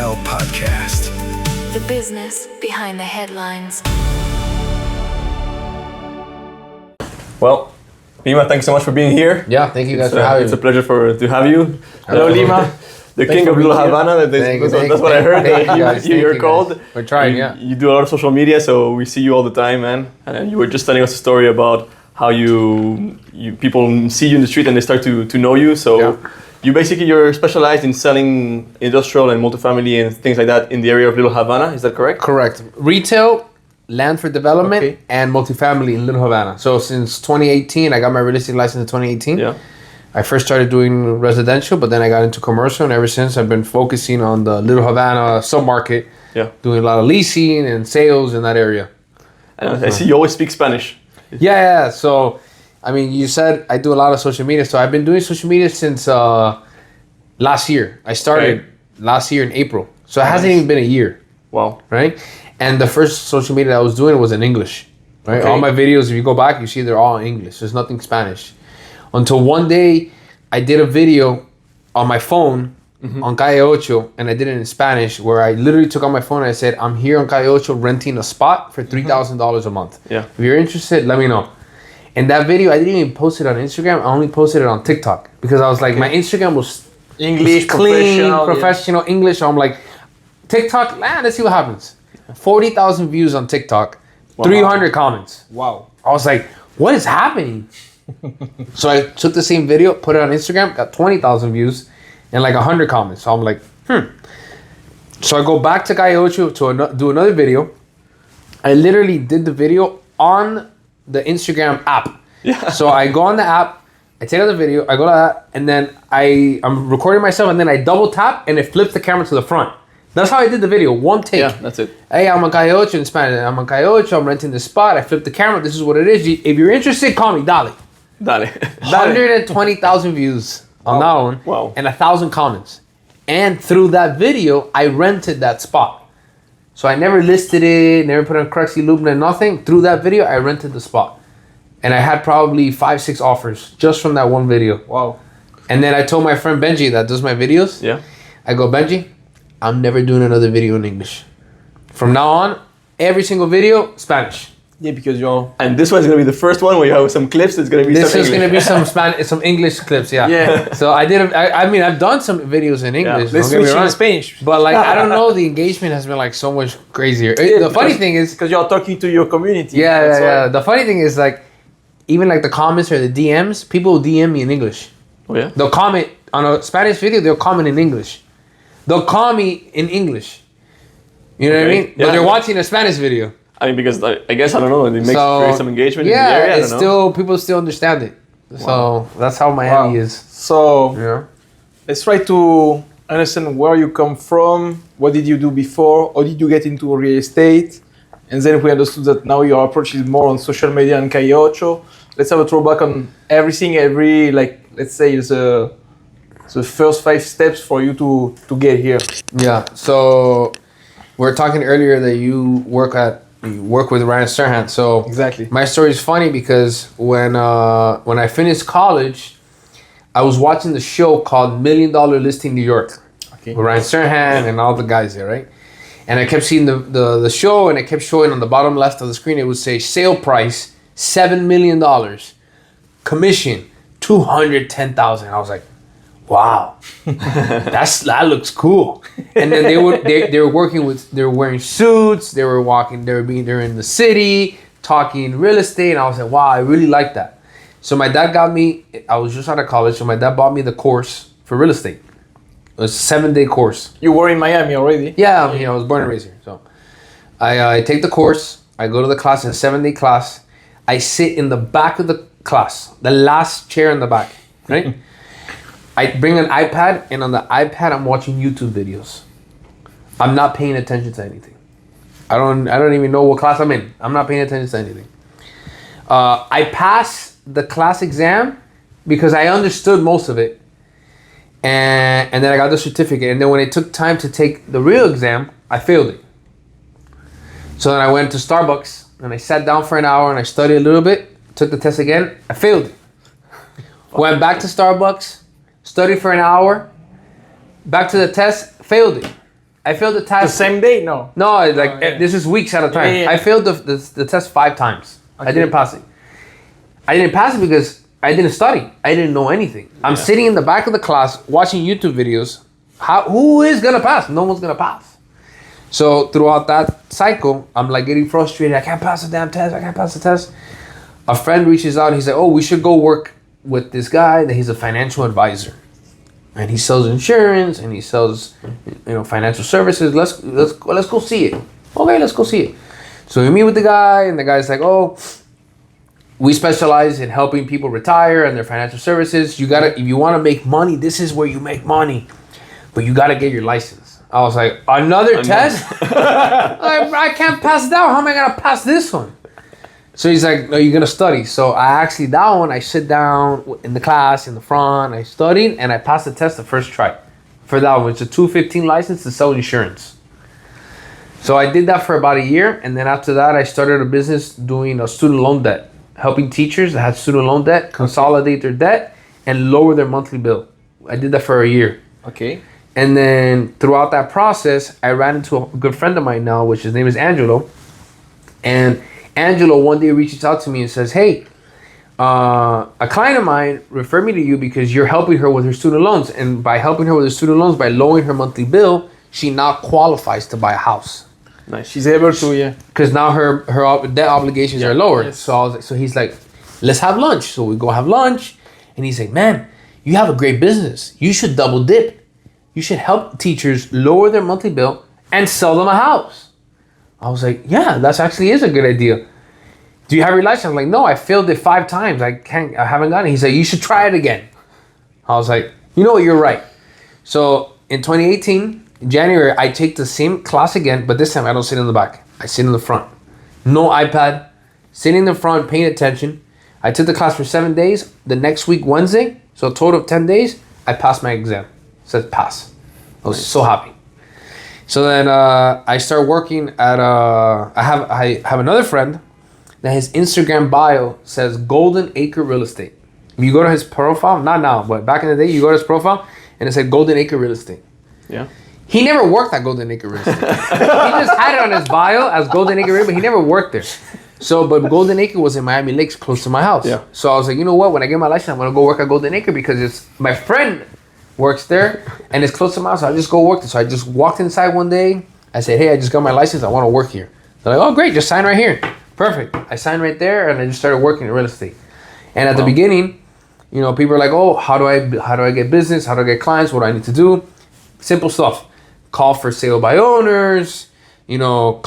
Lifestyle Podcast. The business behind the headlines. Well, Lima, thanks so much for being here. Yeah, thank you guys for having me. It's a pleasure to have you. Hello, Lima, the king of Little Havana. That's what I heard. You're called. We're trying, yeah. You do a lot of social media, so we see you all the time, man. And you were just telling us a story about how you people see you in the street and they start to know you. So you're specialized in selling industrial and multifamily and things like that in the area of Little Havana. Is that correct? Correct. Retail, land for development, and multifamily in Little Havana. So since 2018, I got my real estate license in 2018. Yeah. I first started doing residential, but then I got into commercial, and ever since I've been focusing on the Little Havana submarket. Yeah. Doing a lot of leasing and sales in that area. And I see you always speak Spanish. Yeah. So, I mean, you said I do a lot of social media. So I've been doing social media since last year. I started last year in April. So it hasn't even been a year. Wow. Right? And the first social media I was doing was in English. Right? Okay. All my videos, if you go back, you see they're all in English. There's nothing Spanish. Until one day, I did a video on my phone on Calle Ocho, and I did it in Spanish, where I literally took out my phone and I said, I'm here on Calle Ocho renting a spot for $3,000 a month. Yeah. If you're interested, let me know. And that video, I didn't even post it on Instagram. I only posted it on TikTok because I was like, my Instagram was English, clean, professional English. So I'm like, TikTok, let's see what happens. 40,000 views on TikTok, 300 comments. Wow. I was like, what is happening? So I took the same video, put it on Instagram, got 20,000 views and like 100 comments. So I'm like, So I go back to Calle Ocho to do another video. I literally did the video on the Instagram app. Yeah. So I go on the app, I take out the video, I go to that, and then I'm recording myself, and then I double tap, and it flips the camera to the front. That's how I did the video, one take. Yeah, that's it. Hey, I'm on Calle Ocho in Spanish. I'm on Calle Ocho, I'm renting this spot, I flip the camera, this is what it is. If you're interested, call me, Dale. 120,000 views on that one, and 1,000 comments. And through that video, I rented that spot. So I never listed it, never put on Cruxy Lubna, nothing. Through that video, I rented the spot. And I had probably 5-6 offers just from that one video. Wow. And then I told my friend Benji that does my videos. Yeah. I go, Benji, I'm never doing another video in English. From now on, every single video, Spanish. Yeah, because you're... And this one's going to be the first one where you have some clips. It's going to be This some is English. going to be some Spanish, some English clips, yeah. Yeah. So I did. I mean, I've done some videos in English. Let's don't get me switch wrong, in Spanish. But like, I don't know, the engagement has been like so much crazier. The funny thing is, because you're talking to your community. yeah. The funny thing is, like, even like the comments or the DMs, people will DM me in English. Oh yeah. They'll comment on a Spanish video. They'll comment in English. They'll call me in English. You know what I mean? Yeah. But they're watching a Spanish video. I mean, because I guess, I don't know, it makes create some engagement in the Yeah, area. it's still, people still understand it. So that's how Miami is. So Yeah. let's try to understand where you come from. What did you do before? How did you get into real estate? And then we understood that now your approach is more on social media and Calle Ocho. Let's have a throwback on everything, let's say the first 5 steps for you to get here. Yeah. So we were talking earlier that you work with Ryan Serhant. So Exactly. my story is funny because when I finished college, I was watching the show called $1 Million Listing New York with Ryan Serhant and all the guys there, right? And I kept seeing the show, and it kept showing on the bottom left of the screen. It would say sale price $7 million, commission $210,000. I was like, wow, that looks cool. And then they were working with, they were wearing suits, they were in the city, talking real estate, and I was like, wow, I really like that. So my dad I was just out of college, so my dad bought me the course for real estate. It was a 7-day course. You were in Miami already? Yeah, I was born and raised here. So I take the course, I go to the class, in a 7-day class, I sit in the back of the class, the last chair in the back, right? I bring an iPad, and on the iPad, I'm watching YouTube videos. I'm not paying attention to anything. I don't even know what class I'm in. I'm not paying attention to anything. I passed the class exam because I understood most of it. And then I got the certificate. And then when it took time to take the real exam, I failed it. So then I went to Starbucks, and I sat down for an hour, and I studied a little bit, took the test again, I failed it. Went back to Starbucks, studied for an hour, back to the test, failed it. I failed the The test. same day? No. No, like yeah. this is weeks at a time. Yeah, yeah. I failed the test 5 times. I didn't pass it. I didn't pass it because I didn't study. I didn't know anything. I'm sitting in the back of the class watching YouTube videos. Who is gonna pass? No one's gonna pass. So throughout that cycle, I'm like getting frustrated. I can't pass the damn test. I can't pass the test. A friend reaches out and he's like, "Oh, we should go work with this guy. That he's a financial advisor, and he sells insurance and he sells, financial services. Let's go see it. Okay, let's go see it." So we meet with the guy, and the guy's like, "Oh, we specialize in helping people retire and their financial services. If you want to make money, this is where you make money, but you gotta get your license." I was like, "Another test? I can't pass that one. How am I gonna pass this one?" So he's like, "No, you're gonna study." So that one, I sit down in the class in the front, I studied, and I passed the test the first try. For that one, it's a 215 license to sell insurance. So I did that for about a year, and then after that, I started a business doing a student loan debt, helping teachers that had student loan debt consolidate their debt and lower their monthly bill. I did that for a year. Okay. And then throughout that process, I ran into a good friend of mine now, which his name is Angelo. And Angelo one day reaches out to me and says, "Hey, a client of mine referred me to you because you're helping her with her student loans. And by helping her with her student loans, by lowering her monthly bill, she now qualifies to buy a house." Nice. She's able to, yeah. Because now her debt obligations are lower. Yes. So he's like, "Let's have lunch." So we go have lunch. And he's like, "Man, you have a great business. You should double dip. You should help teachers lower their monthly bill and sell them a house." I was like, "Yeah, that actually is a good idea. Do you have your license?" I'm like, "No, I failed it 5 times. I haven't gotten it." He's like, "You should try it again." I was like, "You know what, you're right." So in 2018, in January, I take the same class again, but this time I don't sit in the back. I sit in the front. No iPad, sitting in the front, paying attention. I took the class for 7 days. The next week, Wednesday, so a total of 10 days, I passed my exam. It said pass. I was so happy. So then I start working at I have another friend that his Instagram bio says Golden Acre Real Estate. If you go to his profile, not now, but back in the day, you go to his profile and it said Golden Acre Real Estate. Yeah. He never worked at Golden Acre Real Estate. He just had it on his bio as Golden Acre Real Estate, but he never worked there. But Golden Acre was in Miami Lakes, close to my house. Yeah. So I was like, you know what? When I get my license, I'm gonna go work at Golden Acre because it's my friend works there and it's close to my house. So I just go work there. So I just walked inside one day. I said, "Hey, I just got my license. I want to work here." They're like, "Oh, great. Just sign right here." Perfect. I signed right there and I just started working in real estate. And at the beginning, people are like, "Oh, how do I get business? How do I get clients? What do I need to do?" Simple stuff. Call for sale by owners.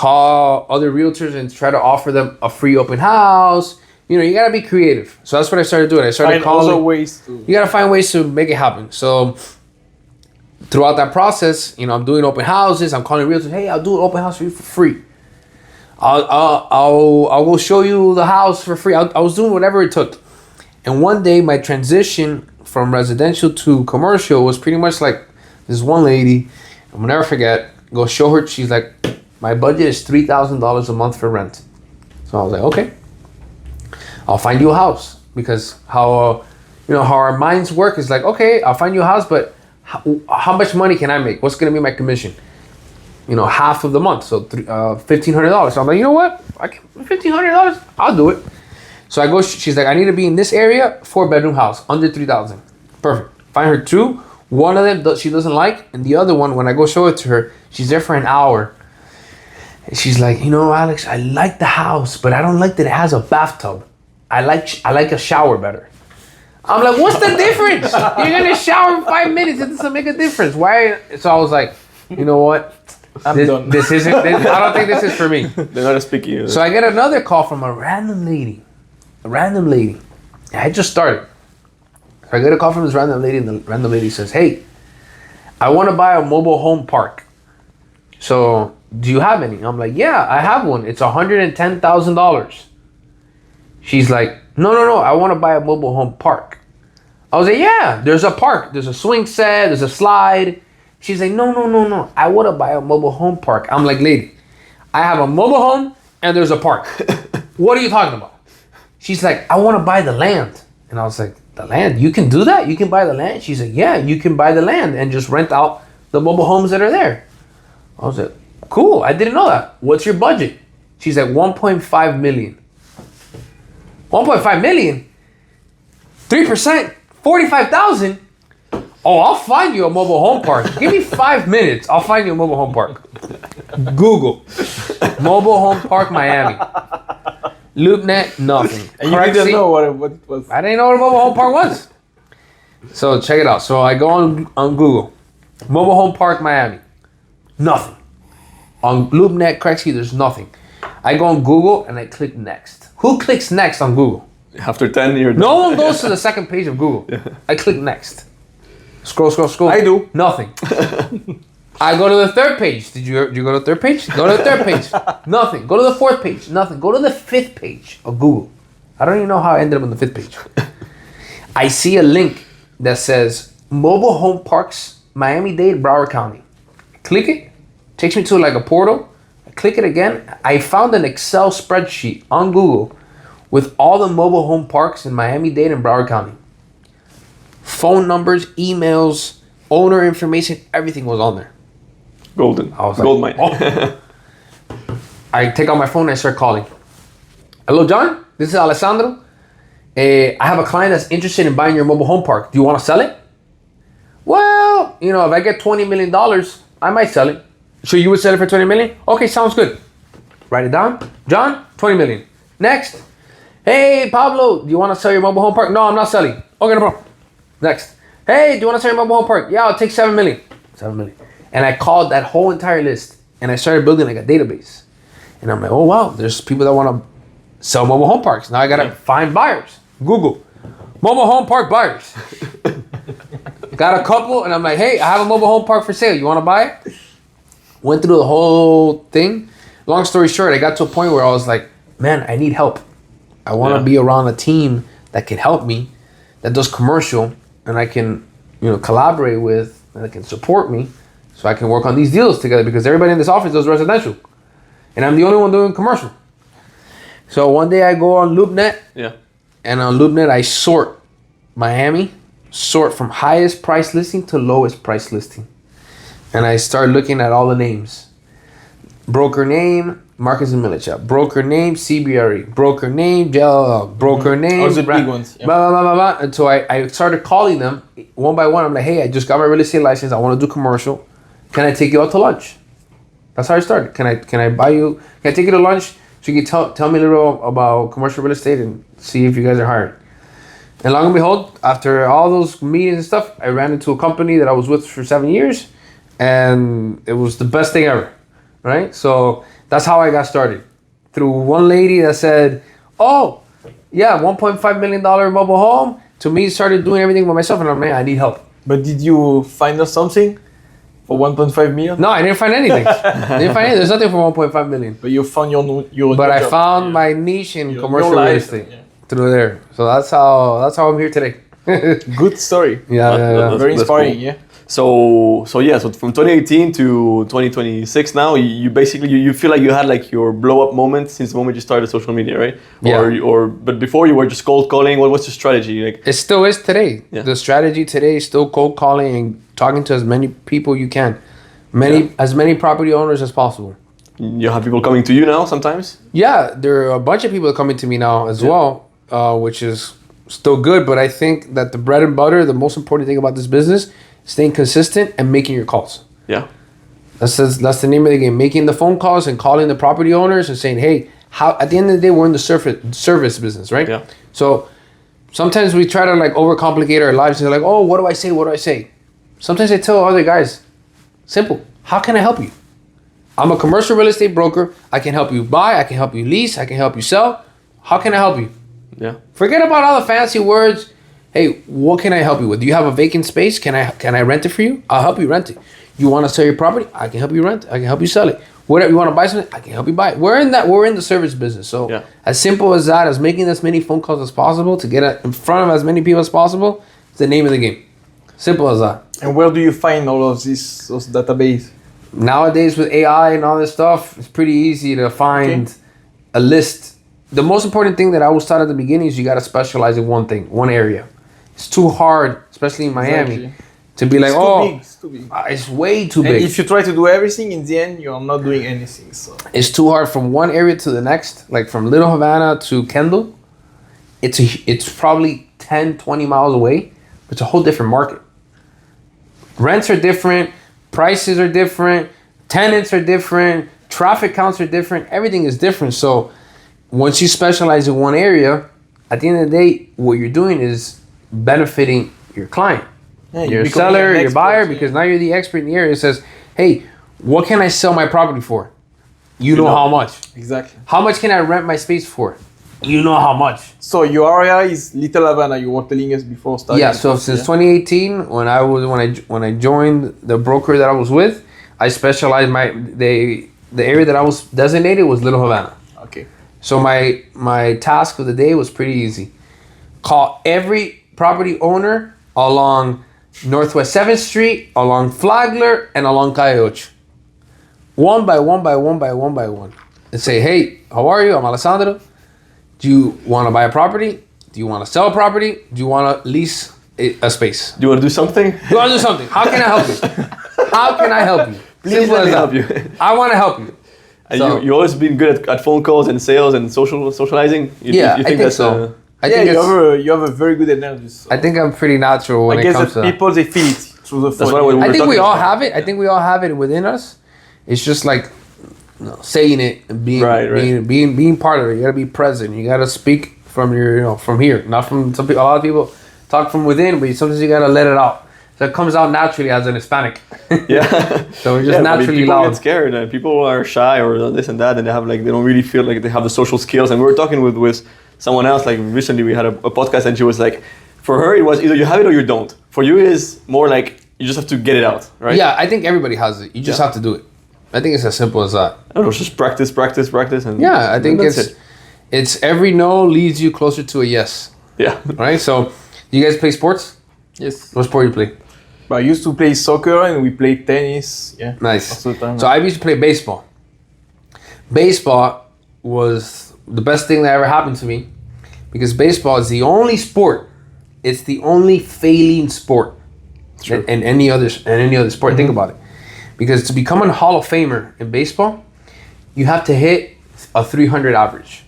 Call other realtors and try to offer them a free open house. You gotta be creative. So that's what I started doing. I started calling. Find other ways to. You gotta find ways to make it happen. So throughout that process, I'm doing open houses. I'm calling realtors. "Hey, I'll do an open house for you for free. I'll go show you the house for free." I was doing whatever it took. And one day, my transition from residential to commercial was pretty much like this one lady. I'll never forget. Go show her. She's like, "My budget is $3,000 a month for rent." So I was like, "Okay, I'll find you a house." Because how our minds work is like, "Okay, I'll find you a house, but how much money can I make? What's gonna be my commission?" Half of the month, so $1,500. So I'm like, "You know what? $1,500, I'll do it." So I go. She's like, "I need to be in this area, 4-bedroom house, under 3,000. Perfect. Find her 2. One of them she doesn't like, and the other one, when I go show it to her, she's there for an hour. And she's like, "Alex, I like the house, but I don't like that it has a bathtub. I like a shower better." I'm like, "What's the difference? You're gonna shower in 5 minutes. It doesn't make a difference. Why?" So I was like, "You know what? I'm done. This isn't. I don't think this is for me." They're not as picky. So I get another call from a random lady. I had just started. So I get a call from this random lady, and the random lady says, "Hey, I want to buy a mobile home park. So do you have any?" I'm like, "Yeah, I have one. It's $110,000. She's like, No. I want to buy a mobile home park." I was like, "Yeah, there's a park. There's a swing set. There's a slide." She's like, No. I want to buy a mobile home park." I'm like, "Lady, I have a mobile home and there's a park. What are you talking about?" She's like, "I want to buy the land." And I was like, "The land? You can do that? You can buy the land?" She's like, "Yeah, you can buy the land and just rent out the mobile homes that are there." I was like, cool, I didn't know that. What's your budget? She's like, 1.5 million. 1.5 million? 3%? 45,000? Oh, I'll find you a mobile home park. Give me 5 minutes. I'll find you a mobile home park. Google. Mobile home park, Miami. LoopNet, nothing. And you didn't know what it was. I didn't know what a mobile home park was. So check it out. So I go on Google. Mobile home park, Miami. Nothing. On LoopNet, Craigslist, there's nothing. I go on Google and I click next. Who clicks next on Google? After 10 years. No one goes to the second page of Google. I click next. Scroll. I do. Nothing. I go to the third page. Did you go to the third page? Go to the third page. Nothing. Go to the fourth page. Nothing. Go to the fifth page of Google. I don't even know how I ended up on the fifth page. I see a link that says mobile home parks, Miami-Dade, Broward County. Click it. Takes me to like a portal. I click it again. I found an Excel spreadsheet on Google with all the mobile home parks in Miami-Dade and Broward County. Phone numbers, emails, owner information, everything was on there. Golden. I was like, Gold mine. oh. I take out my phone and I start calling. Hello, John. This is Alessandro. I have a client that's interested in buying your mobile home park. Do you want to sell it? Well, if I get $20 million, I might sell it. So you would sell it for $20 million? Okay, sounds good. Write it down. John, $20 million. Next. Hey, Pablo, do you want to sell your mobile home park? No, I'm not selling. Okay, no problem. Next. Hey, do you want to sell your mobile home park? Yeah, I'll take $7 million. $7 million. And I called that whole entire list and I started building like a database. And I'm like, oh wow, there's people that want to sell mobile home parks. Now I gotta find buyers. Google mobile home park buyers. Got a couple, and I'm like, hey, I have a mobile home park for sale. You want to buy it? Went through the whole thing. Long story short, I got to a point where I was like, man, I need help. I want to be around a team that can help me, that does commercial, and I can, collaborate with, and that can support me, so I can work on these deals together. Because everybody in this office does residential, and I'm the only one doing commercial. So one day I go on LoopNet, and on LoopNet I sort Miami, sort from highest price listing to lowest price listing, and I start looking at all the names. Broker name, Marcus and Millichap. Broker name, CBRE. Broker name, JLL. Broker name, those are the big ones. Blah, blah, blah, blah, blah. And so I started calling them one by one. I'm like, hey, I just got my real estate license. I want to do commercial. Can I take you out to lunch? That's how I started. Can I buy you? Can I take you to lunch so you can tell me a little about commercial real estate and see if you guys are hiring? And long and behold, after all those meetings and stuff, I ran into a company that I was with for 7 years, and it was the best thing ever, right? So that's how I got started. Through one lady that said, oh, yeah, $1.5 million mobile home. To me, started doing everything by myself, and I'm like, I need help. But did you find us something for 1.5 million? No, I didn't find anything. There's nothing for 1.5 million. But you found your But I job. found my niche in commercial your real life, estate through there. So that's how I'm here today. Good story. Yeah. Very That's inspiring. cool. Yeah. So from 2018 to 2026 now, you basically you feel like you had like your blow up moment since the moment you started social media, right? Yeah. But before you were just cold calling. What's your strategy? Like It still is today. Yeah. The strategy today is still cold calling and talking to as many people you can, as many property owners as possible. you have people coming to you now sometimes. Yeah, there are a bunch of people coming to me now as well, which is still good. But I think that the bread and butter, the most important thing about this business, staying consistent and making your calls. Yeah. That's the name of the game. Making the phone calls and calling the property owners and saying, hey, how at the end of the day, we're in the service business, right? Yeah. So sometimes we try to like overcomplicate our lives and like, oh, what do I say? Sometimes I tell other guys, simple, how can I help you? I'm a commercial real estate broker. I can help you buy. I can help you lease. I can help you sell. How can I help you? Yeah. Forget about all the fancy words. Hey, what can I help you with? Do you have a vacant space? Can I rent it for you? I'll help you rent it. You want to sell your property? I can help you rent it. I can help you sell it. Whatever you want to buy something, I can help you buy it. We're in the service business. So as simple as that, as making as many phone calls as possible to get in front of as many people as possible, is the name of the game. Simple as that. And where do you find all of those database? Nowadays with AI and all this stuff, it's pretty easy to find a list. The most important thing that I was taught at the beginning is you got to specialize in one thing, one area. It's too hard, especially in Miami, to be like, It's too oh, big. It's too big. it's way too And big. if you try to do everything, in the end, you are not doing anything. So It's too hard from one area to the next. Like from Little Havana to Kendall, it's probably 10, 20 miles away. It's a whole different market. Rents are different, prices are different, tenants are different, traffic counts are different. Everything is different. So once you specialize in one area, at the end of the day, what you're doing is benefiting your client. yeah, Your becoming seller, an your buyer, expert, because now you're the expert in the area. It says, hey, what can I sell my property for? You know how much. Exactly. How much can I rent my space for? You know how much. So your area is Little Havana. You were telling us before starting. Yeah. So since 2018, when I joined the broker that I was with, I specialized the area that I was designated was Little Havana. Okay. So my task of the day was pretty easy. Call every property owner along Northwest 7th Street, along Flagler, and along Calle one by one by one by one by one. And say, hey, how are you? I'm Alessandro. Do you want to buy a property? Do you want to sell a property? Do you want to lease a space? Do you want to do something? Do you want to do something? How can I help you? How can I help you? Please Simple let as me that. help you. I want to help you. And So- you always been good at phone calls and sales and socializing. Yeah, I think so. I Yeah, think you have a very good energy. So I think I'm pretty natural when I it guess comes that to that. people they feel it through the phone. That's why we I were think we talking all about- have it. I think we all have it within us. It's just like saying it and being Right. being part of it. You gotta be present. You gotta speak from your from here, not from some people. A lot of people talk from within, but sometimes you gotta let it out. So it comes out naturally as an Hispanic. Yeah. So we're just Yeah, but naturally people loud. get scared and people are shy or this and that, and they don't really feel like they have the social skills. And we were talking with someone else like recently. We had a podcast, and she was like, for her it was either you have it or you don't. For you is more like you just have to get it out, right? Yeah, I think everybody has it. You just have to do it. I think it's as simple as that. I don't know, just practice, and Yeah, I think that's it's it. it's every no leads you closer to a yes. Yeah. Right? So you guys play sports? Yes. What sport do you play? But I used to play soccer and we played tennis. Yeah. Nice. Most of the time. So I used to play baseball. Baseball was the best thing that ever happened to me because baseball is the only sport. It's the only failing sport in any other sport. Think about it, because to become a Hall of Famer in baseball, you have to hit a 300 average.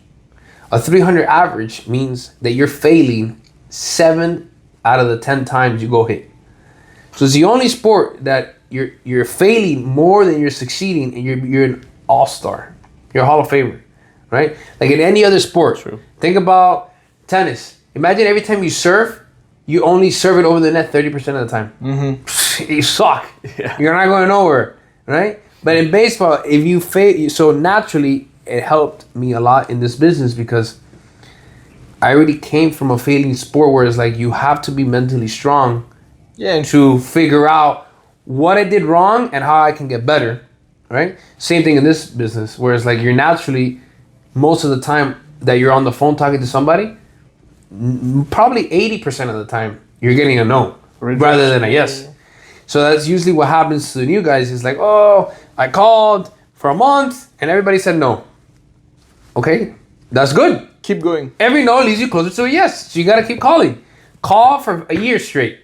A 300 average means that you're failing 7 out of the 10 times you go hit. So it's the only sport that you're failing more than you're succeeding, and you're an all-star. You're a Hall of Famer, right? Like in any other sport. True. Think about tennis. Imagine every time you serve, you only serve it over the net 30% of the time. You suck. Yeah. You're not going nowhere, right? But in baseball, if you fail, so naturally it helped me a lot in this business because I already came from a failing sport where it's like you have to be mentally strong yeah, and to figure out what I did wrong and how I can get better, right? Same thing in this business, where it's like you're naturally, most of the time that you're on the phone talking to somebody, probably 80% of the time, you're getting a no rather than a yes. So that's usually what happens to the new guys. Is like, oh, I called for a month and everybody said no. Okay, that's good. keep going. Every no leads you closer to a yes. So you got to keep calling. Call for a year straight.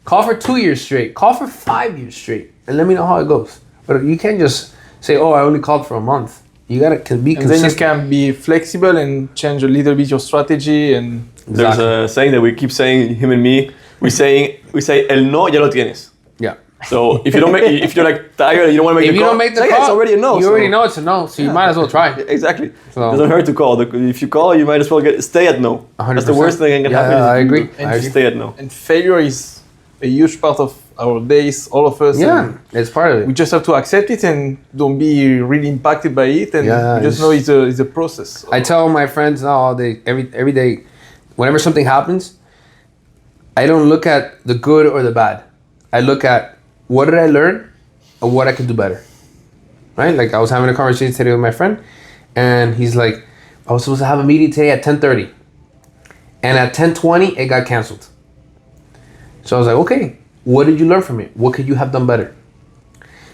Call for 2 years straight. Call for 5 years straight. And let me know how it goes. But you can't just say, oh, I only called for a month. You got to be And then you consistent. can be flexible and change a little bit your strategy and There's a saying that we keep saying, him and me, we say el no ya lo tienes. Yeah. So if you're like tired, you don't want to make If the you call. don't make the say, call, it's already a no. You already know it's a no, so you might as well try. Exactly. So- It doesn't hurt to call. If you call, you might as well stay at no. 100%. That's the worst thing that can happen. Yeah, I is agree. you I agree. Stay at no. and failure is a huge part of our days, all of us. Yeah, and it's part of we it. just have to accept it and don't be really impacted by it, and Yeah, we just know it's a process. I tell my friends now all day, every day, whenever something happens, I don't look at the good or the bad. I look at what did I learn and what I could do better. Right? Like I was having a conversation today with my friend, and he's like, I was supposed to have a meeting today at 10:30, and at 10:20 it got canceled. So I was like, okay, what did you learn from it? What could you have done better?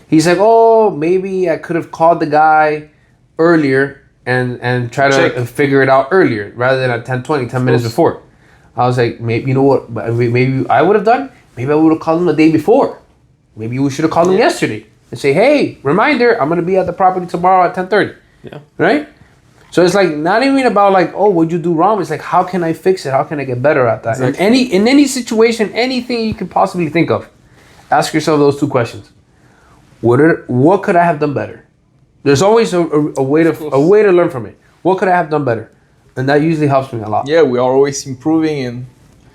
He's like, oh, maybe I could have called the guy earlier and try to Check. figure it out earlier rather than at 10:20, 10 minutes before. I was like, maybe, you know what, maybe I would have done? maybe I would have called them the day before. Maybe we should have called them yesterday and say, hey, reminder, I'm gonna be at the property tomorrow at 10:30. Yeah. Right? So it's like not even about like, oh, what'd you do wrong? It's like, how can I fix it? How can I get better at that? Exactly. In any situation, anything you can possibly think of, ask yourself those two questions. What could I have done better? There's always a way to learn from it. What could I have done better? And that usually helps me a lot. Yeah, we are always improving, and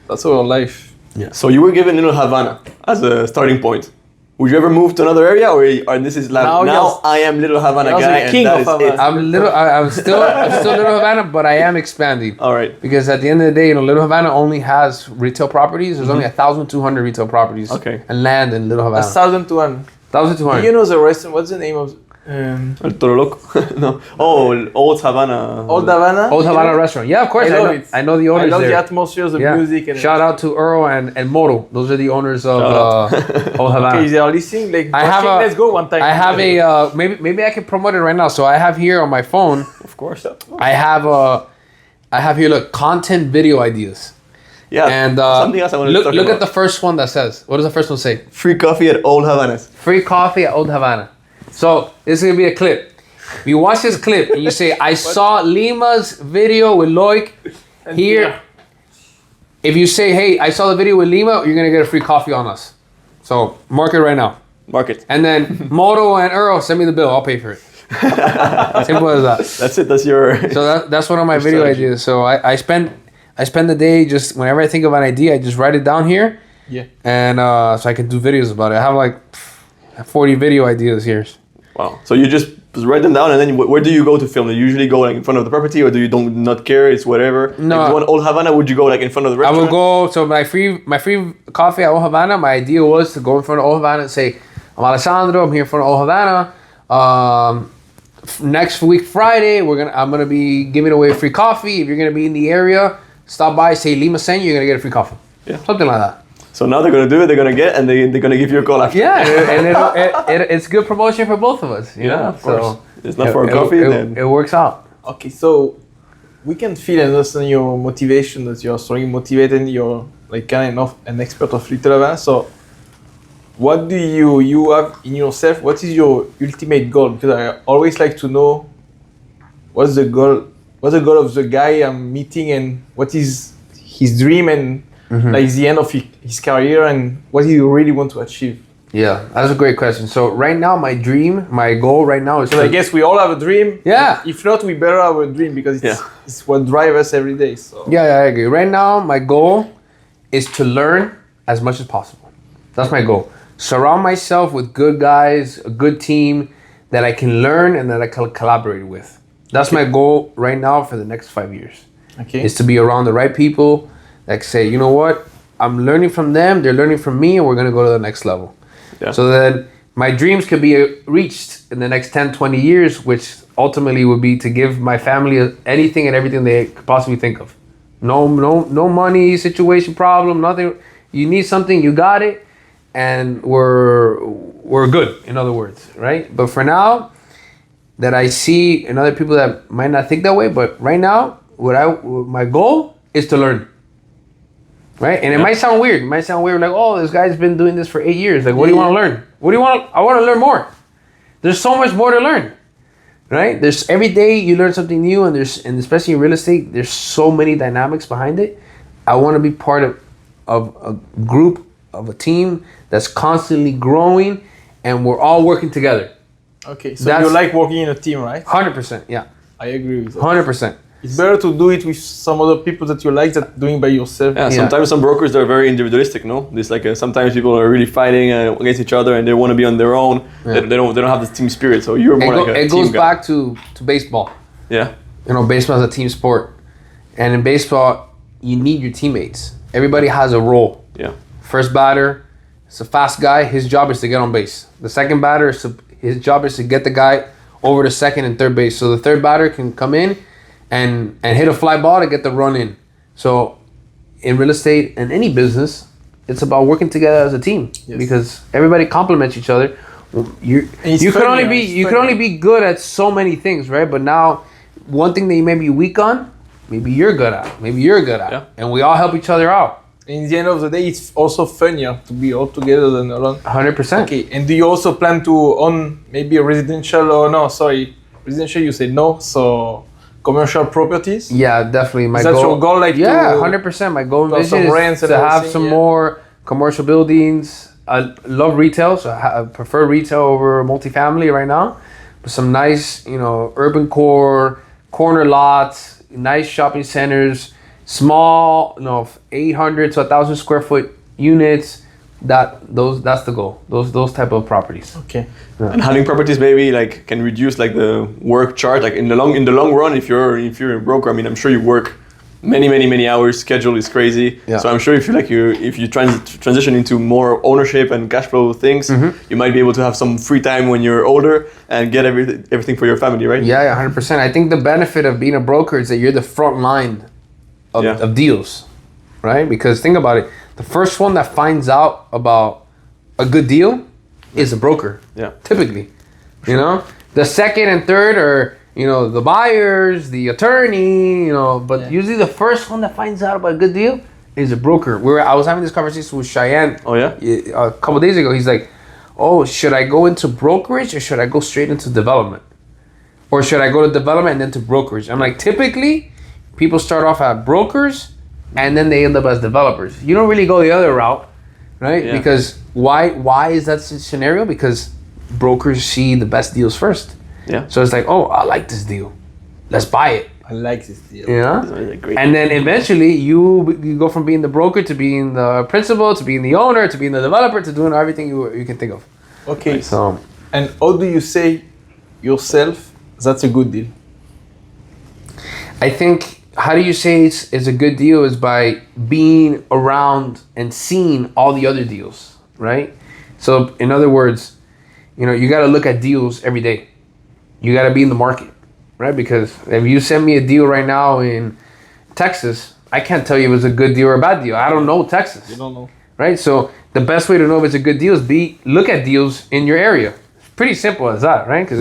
that's our life. So you were given Little Havana as a starting point. Would you ever move to another area, or this is like now I am Little Havana Now guy the king and that of is Havana. it? I'm still Little Havana, but I am expanding. All right. Because at the end of the day, Little Havana only has retail properties. There's only 1,200 retail properties. Okay. And land in Little Havana. 1,001. 1,200. You know the restaurant? What's the name of? El Toro Loco? No. Oh, Old Havana. Old Havana. Old Havana restaurant. Yeah, of course. I love it. I know the owners I love there. the atmosphere, the music, and Shout out to Earl and Moro. Those are the owners of Old Havana. Okay, they are listening. Like, I have let's go one time. I have a maybe I can promote it right now. So I have here on my phone. Of course. I have here look content video ideas. Yeah. And something else I want to talk look about. at the first one that says. What does the first one say? Free coffee at Old Havanas. Free coffee at Old Havana. So this is gonna be a clip. You watch this clip and you say, I saw Lima's video with Loic here. If you say, hey, I saw the video with Lima, you're gonna get a free coffee on us. So mark it right now. Mark it. And then Moto and Earl, send me the bill. I'll pay for it. Simple as that. That's it. That's your. So that's one of my video strategy. ideas. So I spend the day just whenever I think of an idea, I just write it down here. Yeah. And so I can do videos about it. I have like 40 video ideas here. Wow. So you just write them down, and then where do you go to film? Do you usually go like in front of the property, or do you don't not care? It's whatever. No. Like, if you want Old Havana, would you go like in front of the I restaurant? would go. So my free coffee at Old Havana. My idea was to go in front of Old Havana and say, "I'm Alessandro. I'm here in front of Old Havana. Next week Friday, I'm gonna be giving away free coffee. If you're gonna be in the area, stop by. Say Lima sent you. You're gonna get a free coffee. Yeah. Something like that. So now they're gonna do it. They're gonna get, and they're gonna give you a call after. Yeah, and it's good promotion for both of us. You know? of course. So It's not for coffee. Then it works out. Okay, so we can feel and understand your motivation, that you're strongly motivated. You're like kind of an expert of Little Havana. So what do you have in yourself? What is your ultimate goal? Because I always like to know what's the goal of the guy I'm meeting, and what is his dream, and like the end of his career, and what he really want to achieve. Yeah, that's a great question. So right now, my goal right now is. So I guess we all have a dream. Yeah. If not, we better have a dream, because it's what drives us every day. So Yeah, I agree. Right now, my goal is to learn as much as possible. That's my goal. Surround myself with good guys, a good team that I can learn and that I can collaborate with. That's my goal right now for the next 5 years. okay. Is to be around the right people that say, you know what, I'm learning from them, they're learning from me, and we're going to go to the next level. Yeah. So that my dreams could be reached in the next 10, 20 years, which ultimately would be to give my family anything and everything they could possibly think of. No money, situation, problem, nothing. You need something, you got it, and we're good, in other words, right? But for now, that I see in other people that might not think that way, but right now, my goal is to learn. Right? And it might sound weird. It might sound weird, like, oh, this guy's been doing this for 8 years. Like, what do you want to learn? I want to learn more. There's so much more to learn. Right? There's every day you learn something new, and especially in real estate, there's so many dynamics behind it. I want to be part of a group, of a team that's constantly growing, and we're all working together. Okay, so you like working in a team, right? 100%, yeah. I agree with that. 100%. It's better to do it with some other people that you like than doing by yourself. Yeah, sometimes some brokers are very individualistic, no? There's like sometimes people are really fighting against each other, and they want to be on their own. Yeah. They don't have this team spirit. So you're more like a team guy. It goes back to baseball. Yeah. You know, baseball is a team sport, and in baseball, you need your teammates. Everybody has a role. Yeah. First batter, it's a fast guy. His job is to get on base. The second batter, his job is to get the guy over to second and third base. So the third batter can come in and hit a fly ball to get the run in. So in real estate and any business, it's about working together as a team, because everybody complements each other. You can only be good at so many things, right? But now, one thing that you may be weak on, maybe you're good at, and we all help each other out. in the end of the day, it's also funnier to be all together than alone. 100%. Okay, and do you also plan to own maybe a residential or no? Sorry, residential. You said no, so commercial properties. Yeah, definitely. My Is that goal, your goal? Like yeah, to 100%. My goal and have vision some is rents and to have everything, some yeah. more commercial buildings. I love retail, so I prefer retail over multifamily right now. But some nice, urban core, corner lots, nice shopping centers, small, 800 to 1,000 square foot units. That's the goal. Those type of properties. Okay. And having properties maybe like can reduce like the work charge. Like in the long run, if you're a broker, I mean, I'm sure you work many hours. Schedule is crazy. Yeah. So I'm sure if you transition into more ownership and cash flow things, you might be able to have some free time when you're older and get everything for your family, right? Yeah, 100%. I think the benefit of being a broker is that you're the front line of deals, right? Because think about it. The first one that finds out about a good deal is a broker. Yeah. Typically, the second and third are, the buyers, the attorney, but usually the first one that finds out about a good deal is a broker. I was having this conversation with Cheyenne. Oh yeah? A couple days ago. He's like, oh, should I go into brokerage or should I go straight into development? Or should I go to development and then to brokerage? I'm like, typically, people start off at brokers and then they end up as developers. You don't really go the other route, right? Yeah. Because why is that scenario? Because brokers see the best deals first. Yeah. So it's like, oh, I like this deal. Let's buy it. I like this deal. That's great. And then eventually you go from being the broker to being the principal, to being the owner, to being the developer, to doing everything you can think of. Okay. So, And how do you say yourself that's a good deal? I think, how do you say it's a good deal is by being around and seeing all the other deals, right? So in other words, you got to look at deals every day. You got to be in the market, right? Because if you send me a deal right now in Texas, I can't tell you if it's a good deal or a bad deal. I don't know Texas. You don't know. Right? So the best way to know if it's a good deal is look at deals in your area. It's pretty simple as that, right? Because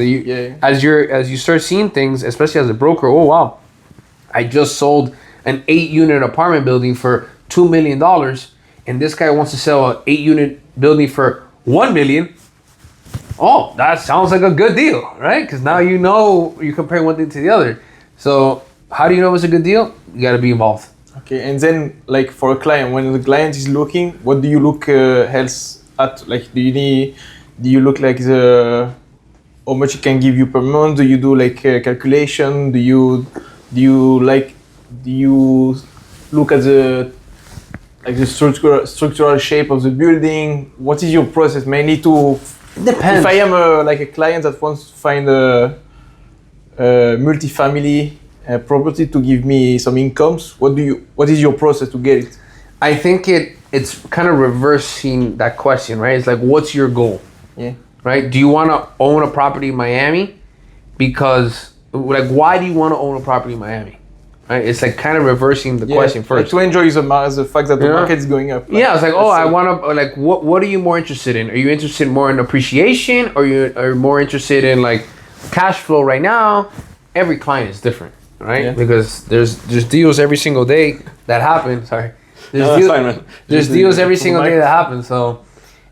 as you start seeing things, especially as a broker, oh wow, I just sold an 8-unit apartment building for $2 million, and this guy wants to sell an 8-unit building for $1 million. Oh, that sounds like a good deal, right? Because now you compare one thing to the other. So how do you know if it's a good deal? You got to be involved. Okay, and then like for a client, when the client is looking, what do you look else at? Like, do you look like how much it can give you per month? Do you do like a calculation? Do you look at the structural shape of the building? What is your process mainly to? Depends. If I am a client that wants to find a multifamily property to give me some incomes, what is your process to get it? I think it's kind of reversing that question, right? It's like, what's your goal? Yeah. Right? Do you want to own a property in Miami? Because, like, why do you want to own a property in Miami? Right? It's like kind of reversing the question first. Like to enjoy the fact that the market is going up. Yeah, it's like, oh, I want to, like, what are you more interested in? Are you interested more in appreciation, or you are more interested in like cash flow right now? Every client is different, right? Yeah. Because there's deals every single day that happen. Sorry. There's deals every single day that happen. So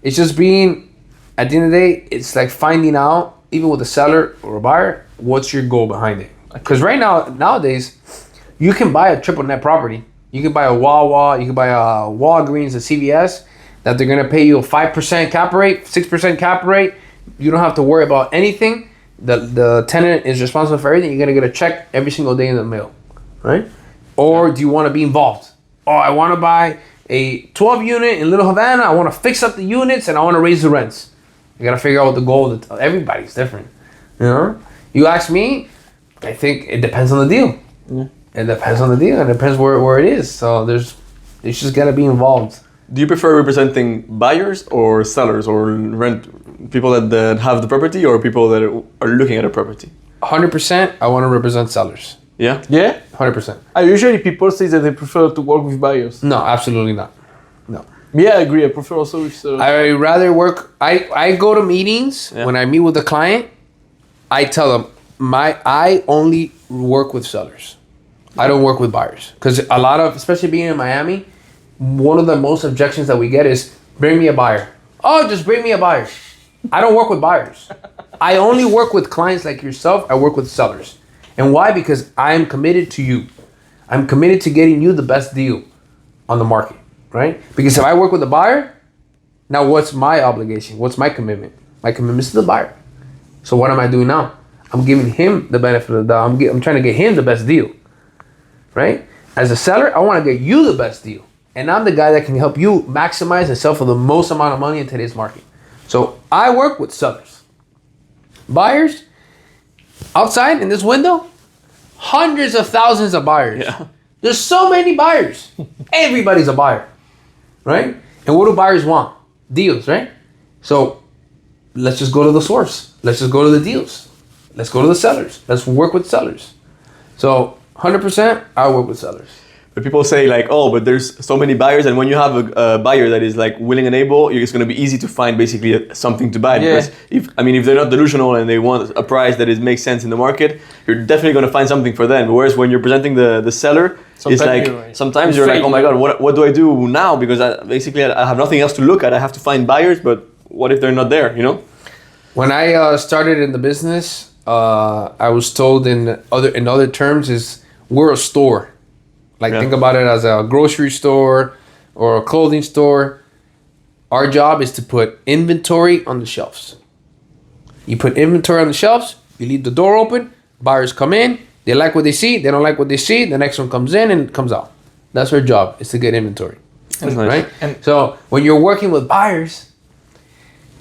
it's just being, at the end of the day, it's like finding out, even with a seller or a buyer, what's your goal behind it? Because nowadays, you can buy a triple net property. You can buy a Wawa, you can buy a Walgreens, a CVS, that they're gonna pay you a 5% cap rate, 6% cap rate. You don't have to worry about anything. The tenant is responsible for everything. You're gonna get a check every single day in the mail, right? Or do you want to be involved? Oh, I want to buy a 12 unit in Little Havana. I want to fix up the units and I want to raise the rents. You gotta figure out what the goal. Everybody's different, You ask me, I think it depends on the deal. Yeah. It depends on the deal. It depends where it is. So you just gotta be involved. Do you prefer representing buyers or sellers or people that have the property or people that are looking at a property? 100%. I want to represent sellers. Yeah. Yeah. 100%. Usually people say that they prefer to work with buyers. No, absolutely not. No. Yeah, I agree. I prefer also with. I rather work. I go to meetings when I meet with the client. I tell them I only work with sellers. I don't work with buyers because a lot of, especially being in Miami, one of the most objections that we get is, bring me a buyer. Oh, just bring me a buyer. I don't work with buyers. I only work with clients like yourself. I work with sellers. And why? Because I am committed to you. I'm committed to getting you the best deal on the market, right? Because if I work with a buyer, now what's my obligation? What's my commitment? My commitment is to the buyer. So what am I doing now? I'm giving him the benefit of the doubt. I'm trying to get him the best deal, right? As a seller, I want to get you the best deal. And I'm the guy that can help you maximize and sell for the most amount of money in today's market. So I work with sellers. Buyers, outside in this window, hundreds of thousands of buyers. Yeah. There's so many buyers. Everybody's a buyer, right? And what do buyers want? Deals, right? So let's just go to the source. Let's just go to the deals. Let's go to the sellers. Let's work with sellers. So 100%, I work with sellers. But people say like, oh, but there's so many buyers, and when you have a buyer that is like willing and able, it's going to be easy to find basically something to buy. Yeah. Because if they're not delusional and they want a price that makes sense in the market, you're definitely going to find something for them. Whereas when you're presenting the seller, sometimes you're like, oh my god, what do I do now? Because I have nothing else to look at. I have to find buyers, but what if they're not there? You know? When I started in the business, I was told in other terms is we're a store. Think about it as a grocery store or a clothing store. Our job is to put inventory on the shelves. You put inventory on the shelves, you leave the door open, buyers come in, they like what they see, they don't like what they see, the next one comes in and comes out. That's our job, is to get inventory. That's nice. Right? And so when you're working with buyers,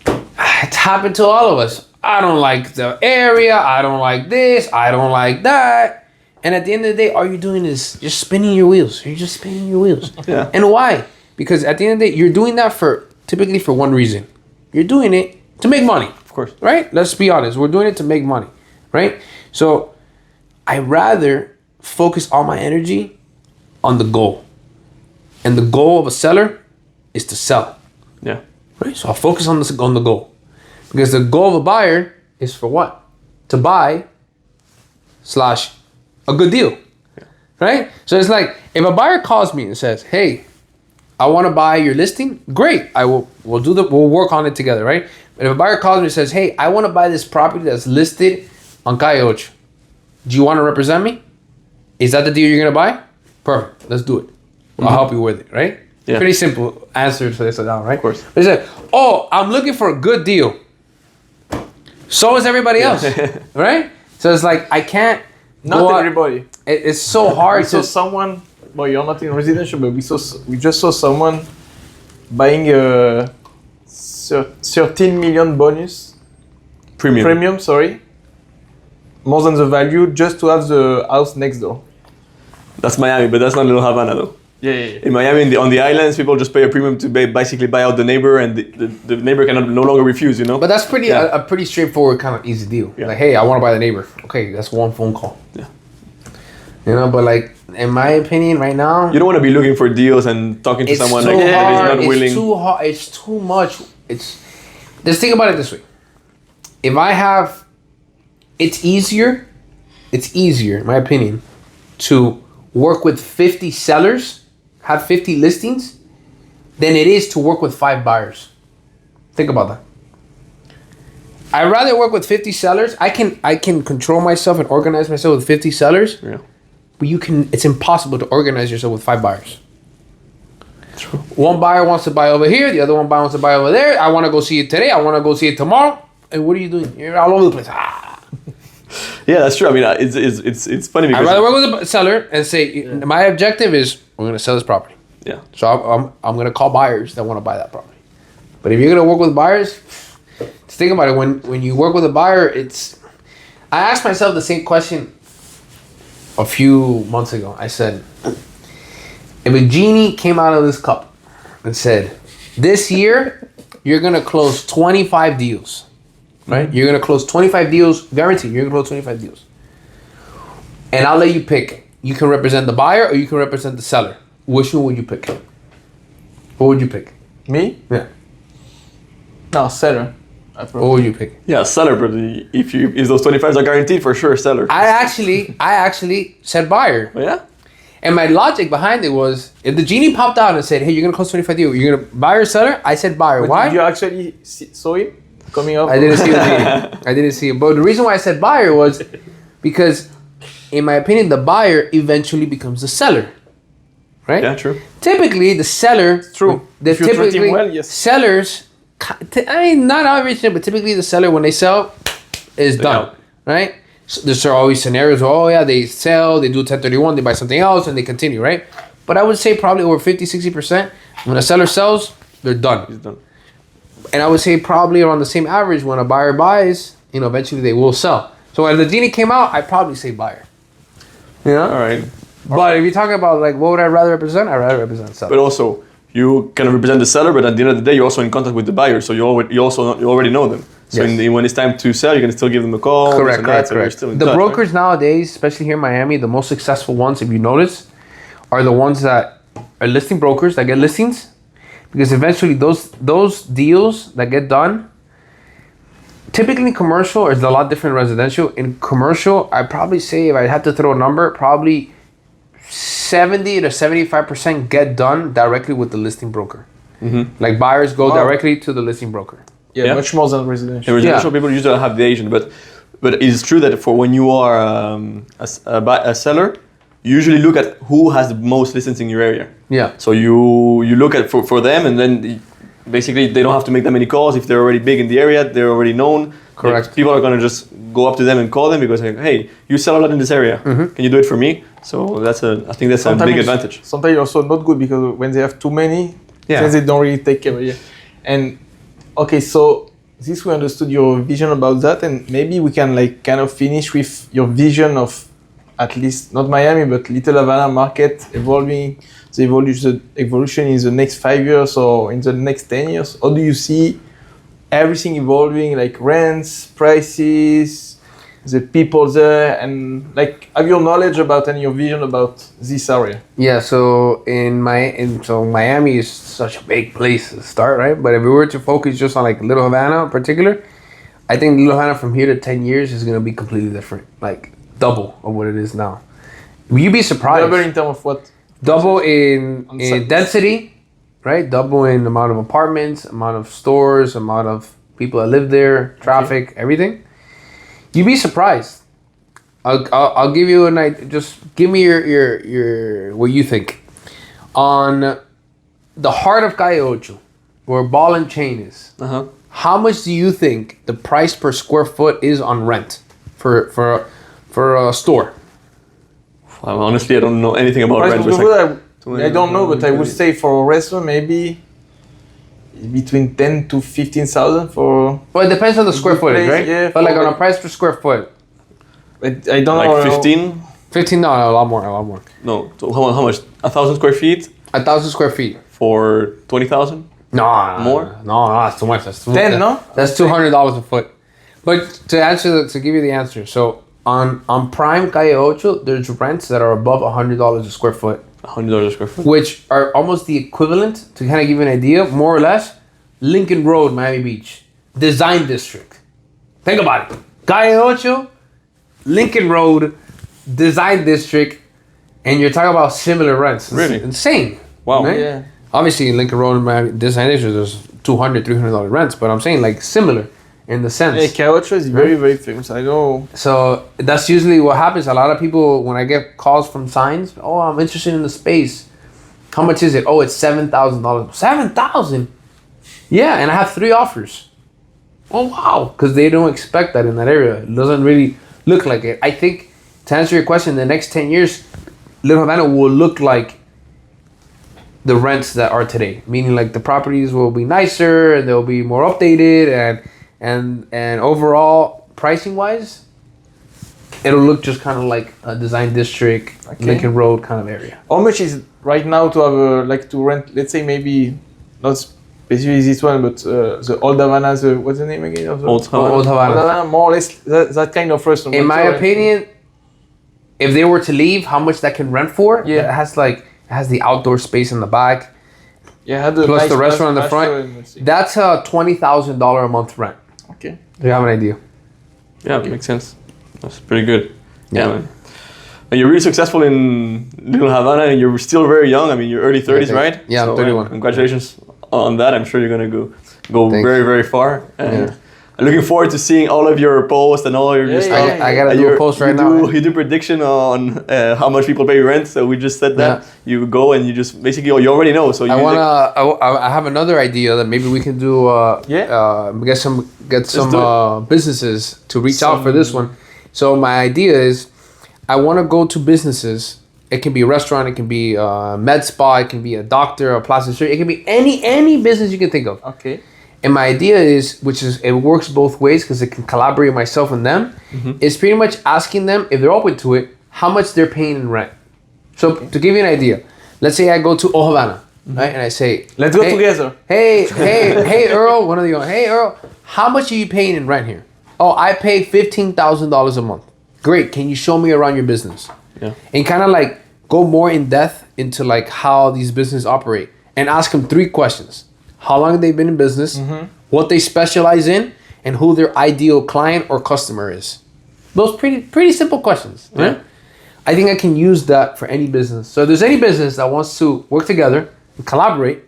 it's happened to all of us. I don't like the area, I don't like this, I don't like that. And at the end of the day, all you're doing is just spinning your wheels. You're just spinning your wheels. Yeah. And why? Because at the end of the day, you're doing that typically for one reason. You're doing it to make money. Of course. Right? Let's be honest. We're doing it to make money. Right? So I rather focus all my energy on the goal. And the goal of a seller is to sell. Yeah. Right? So I'll focus on the goal. Because the goal of a buyer is for what? To buy / a good deal, right? So it's like if a buyer calls me and says, "Hey, I want to buy your listing," great. We'll work on it together, right? But if a buyer calls me and says, "Hey, I want to buy this property that's listed on Calle Ocho. Do you want to represent me? Is that the deal you're gonna buy? Perfect. Let's do it. I'll help you with it, right?" Yeah. Pretty simple answer to this down, right? Of course. They said, "Oh, I'm looking for a good deal." So is everybody else, right? So it's like I can't. Not everybody. It's so hard We saw someone. Well, you're not in residential, but we just saw someone buying a 13 million bonus premium. Sorry, more than the value just to have the house next door. That's Miami, but that's not Little Havana though. Yeah. In Miami, on the islands, people just pay a premium to basically buy out the neighbor, and the neighbor cannot no longer refuse. You know. But that's a pretty straightforward kind of easy deal. Yeah. Like, hey, I want to buy the neighbor. Okay, that's one phone call. Yeah. You know, but like in my opinion, right now, You don't want to be looking for deals and talking to someone that is not willing. It's too hard. It's too much. Just think about it this way. If I have, it's easier, in my opinion, to work with 50 sellers, have 50 listings, than it is to work with 5 buyers. Think about that. I'd rather work with 50 sellers. I can control myself and organize myself with 50 sellers. Yeah. But it's impossible to organize yourself with 5 buyers. True. One buyer wants to buy over here, the other one buyer wants to buy over there. I want to go see it today, I want to go see it tomorrow. And what are you doing? You're all over the place. Yeah, that's true. I mean, it's funny because I'd rather work with a seller and say, my objective is we're going to sell this property. Yeah. So I'm going to call buyers that want to buy that property. But if you're going to work with buyers, just think about it. When you work with a buyer, I asked myself the same question a few months ago. I said, if a genie came out of this cup and said, this year, you're going to close 25 deals, right? Mm-hmm. You're going to close 25 deals, guaranteed. You're going to close 25 deals. And I'll let you pick. You can represent the buyer or you can represent the seller. Which one would you pick? What would you pick? Me? Yeah. No, seller. What would you pick? Yeah, seller, but if those 25s are guaranteed, for sure, seller. I actually said buyer. Oh, yeah? And my logic behind it was, if the genie popped out and said, "Hey, you're gonna close 25 deal. You're gonna buyer or seller?" I said buyer. But Why? did you actually saw it coming up? I didn't see the genie. I didn't see it. But the reason why I said buyer was because, in my opinion, the buyer eventually becomes the seller. Right? Yeah, true. Typically, the seller. True. The If you treat him typically well, yes. sellers. I mean, not everything, but typically the seller, when they sell, is They done. out. Right? So there's always scenarios where, oh yeah, they sell, they do 1031, they buy something else, and they continue, right? But I would say probably over 50-60%, when a seller sells, they're done. He's done. And I would say probably around the same average, when a buyer buys, eventually they will sell. So when the genie came out, I'd probably say buyer. Yeah. All right. But if you're talking about like what would I rather represent, I'd rather represent seller. But also, you kind of represent the seller, but at the end of the day, you're also in contact with the buyer, so you already know them. So Yes. when it's time to sell, you can still give them a call. Correct, this and that, correct, so you're correct. still in The touch, brokers nowadays, especially here in Miami, the most successful ones, if you notice, are the ones that are listing brokers that get listings, because eventually those deals that get done, typically in commercial is a lot different than residential. In commercial, I'd probably say, if I had to throw a number, probably 70 to 75% get done directly with the listing broker. Mm-hmm. Like buyers go Wow. directly to the listing broker. Yeah, Yeah. much more than residential. In residential, Yeah. people usually have the agent, but it's true that for when you are a seller, you usually look at who has the most listings in your area. Yeah. So you look at for them, and then basically they don't have to make that many calls. If they're already big in the area, they're already known. Correct. Like, people are gonna just go up to them and call them because like, hey, you sell a lot in this area. Mm-hmm. Can you do it for me? So I think that's a big advantage. Sometimes also not good because when they have too many, Yeah. then they don't really take care of it. And okay, so this we understood your vision about that, and maybe we can like kind of finish with your vision of at least not Miami but Little Havana market evolving, the evolution in the next 5 years or in the next 10 years. How do you see everything evolving, like rents, prices, the people there, and like have your knowledge about and your vision about this area? Yeah, so Miami is such a big place to start, right? But if we were to focus just on like Little Havana in particular, I think Little Havana from here to 10 years is gonna be completely different, like double of what it is now. You'd be surprised. Double in terms of what? Double in size. density, right? Double in amount of apartments, amount of stores, amount of people that live there, traffic, everything. You'd be surprised. I'll give you an idea. Just give me your what you think on the heart of Calle Ocho, where Ball and Chain is. Uh-huh. How much do you think the price per square foot is on rent for a store? Well, honestly, I don't know anything about Price rent. per It's square like foot, I don't know, but I would say for a restaurant maybe between 10 to 15,000 for. Well, it depends on the square good footage, place, right? yeah, But like for- on a price per square foot, I don't know. like 15. 15, no, a lot more. No, so how much? 1,000 square feet 1,000 square feet. for 20,000. No, More? No, that's too much. That's too 10, no? That's $200 a foot. But to give you the answer, so on prime Calle Ocho, there's rents that are above $100 a square foot, $100 a square foot. which are almost the equivalent, to kind of give you an idea, more or less, Lincoln Road, Miami Beach, Design District. Think about it. Calle Ocho, Lincoln Road, Design District, and you're talking about similar rents. It's Really? insane. Wow. Right? Yeah. Obviously, in Lincoln Road and Miami Design District, there's $200, $300 rents, but I'm saying like similar in the sense. Yeah, Caocho is very, very famous. I know. So that's usually what happens. A lot of people, when I get calls from signs, oh, I'm interested in the space. How much is it? Oh, it's $7,000. $7,000? Yeah, and I have 3 offers. Oh, wow. Because they don't expect that in that area. It doesn't really look like it. I think, to answer your question, the next 10 years, Little Havana will look like the rents that are today. Meaning like the properties will be nicer and they'll be more updated and overall pricing wise, it'll look just kind of like a Design District, Okay. Lincoln Road kind of area. How much is it right now to have like to rent? Let's say maybe not specifically this one, but the Old Havana. What's the name again? Of the Old Havana. Old Old Havana. Havana, more or less that kind of restaurant. In my What's your- opinion, if they were to leave, how much that can rent for? Yeah. It has the outdoor space in the back. Yeah, had the Plus nice the restaurant in the front. restaurant, let's see. That's a $20,000 a month rent. Okay. Do you have an idea? Yeah, makes sense. That's pretty good. Yeah. Man. And you're really successful in Little Havana, and you're still very young. I mean, you're early 30s, Okay. right? Yeah, I'm 31. Congratulations on that. I'm sure you're gonna go Thanks. very, very far. And Yeah. I'm looking forward to seeing all of your posts and all your new stuff. I gotta do a post right now. You do prediction on how much people pay rent. So we just said that. Yeah. You go and you just basically you already know. So you I have another idea that maybe we can do. Get some do businesses to reach out for this one. So my idea is, I want to go to businesses. It can be a restaurant. It can be a med spa. It can be a doctor, a plastic surgeon. It can be any business you can think of. Okay. And my idea is, it works both ways because it can collaborate myself and them, is pretty much asking them, if they're open to it, how much they're paying in rent. So to give you an idea, let's say I go to Havana, right? And I say, Let's go together. Hey, Earl, one of you, hey, Earl, how much are you paying in rent here? Oh, I pay $15,000 a month. Great. Can you show me around your business? Yeah. And kind of like go more in depth into like how these businesses operate and ask them 3 questions. How long they've been in business, what they specialize in, and who their ideal client or customer is. Those pretty simple questions. Right? I think I can use that for any business. So if there's any business that wants to work together and collaborate,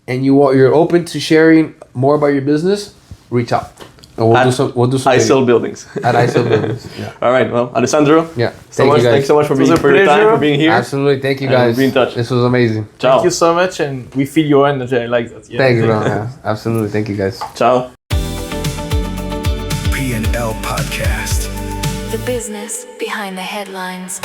and you're open to sharing more about your business, reach out. And we'll do some I video. sell buildings. At I Sell Buildings. Yeah. All right. Well, Alessandro. Yeah. Thanks so much for was being a for your time, pleasure. for being here. Absolutely. Thank you And guys. be in touch. This was amazing. Ciao. Thank you so much, and we feel your energy. I like that. Yeah. Thank you, bro. Yeah, absolutely. Thank you guys. Ciao. P&L Podcast. The business behind the headlines.